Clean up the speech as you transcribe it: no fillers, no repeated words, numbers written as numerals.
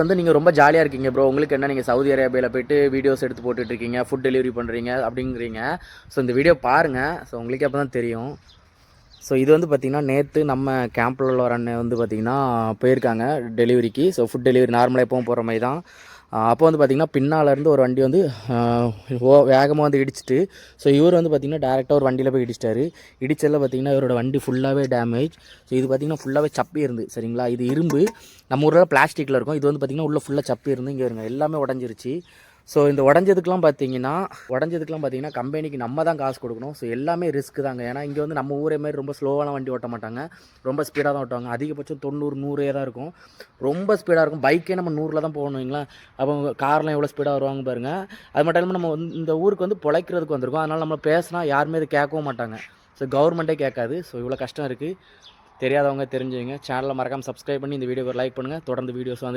வந்து நீங்கள் ரொம்ப ஜாலியாக இருக்கீங்க ப்ரோ, உங்களுக்கு என்ன நீங்கள் சவுதி அரேபியாவில் போய்ட்டு வீடியோஸ் எடுத்து போட்டுட்ருக்கீங்க, ஃபுட் டெலிவரி பண்ணுறீங்க அப்படிங்கிறீங்க. ஸோ இந்த வீடியோ பாருங்கள். ஸோ உங்களுக்கே அப்போ தான் தெரியும். ஸோ இது வந்து பார்த்திங்கன்னா நேற்று நம்ம கேம்பில் உள்ள ஒரு அண்ணன் வந்து பார்த்திங்கன்னா போயிருக்காங்க டெலிவரிக்கு. ஸோ ஃபுட் டெலிவரி நார்மலாக எப்பவும் போகிற மாதிரி தான். அப்போ வந்து பார்த்திங்கன்னா பின்னாலேருந்து ஒரு வண்டி வந்து வேகமாக வந்து இடிச்சிட்டு, ஸோ இவர் வந்து பார்த்திங்கன்னா டேரெக்டாக ஒரு வண்டியில் போய் இடிச்சிட்டாரு. இடிச்சதில் பார்த்திங்கன்னா இவரோட வண்டி ஃபுல்லாகவே டேமேஜ். ஸோ இது பார்த்திங்கன்னா ஃபுல்லாகவே சப்பி இருந்து சரிங்களா. இது இரும்பு, நம்ம ஊரில் பிளாஸ்டிக்கில் இருக்கும். இது வந்து பார்த்திங்கன்னா உள்ளே ஃபுல்லாக சப்பி இருந்து இங்கே இருங்க எல்லாமே உடஞ்சிருச்சு. ஸோ இந்த உடஞ்சதுக்கெலாம் பார்த்தீங்கன்னா கம்பெனிக்கு நம்ம தான் காசு கொடுக்கணும். ஸோ எல்லாமே ரிஸ்க் தாங்க. ஏன்னா இங்கே வந்து நம்ம ஊரே மாதிரி ரொம்ப ஸ்லோவான வண்டி ஓட்ட மாட்டாங்க, ரொம்ப ஸ்பீடாக தான் ஓட்டுவாங்க. அதிகபட்சம் 90 100 தான் இருக்கும், ரொம்ப ஸ்பீடாக இருக்கும். பைக்கே நம்ம 100 தான் போகணும் வைங்களேன். அப்போ கார்லாம் எவ்வளோ ஸ்பீடாக வருவாங்க பாருங்கள். அது மட்டும் இல்லாமல் நம்ம வந்து இந்த ஊருக்கு வந்து பிழைக்கிறதுக்கு வந்திருக்கோம். அதனால் நம்ம பேசினா யாருமே இது கேட்கவும் மாட்டாங்க. ஸோ கவர்மெண்ட்டே கேட்காது. ஸோ இவ்வளோ கஷ்டம் இருக்குது. தெரியாதவங்க தெரிஞ்சுங்க. சேனலை மறக்காமல் சப்ஸ்கிரைப் பண்ணி இந்த வீடியோக்கு லைக் பண்ணுங்கள். தொடர்ந்து வீடியோஸ் வந்து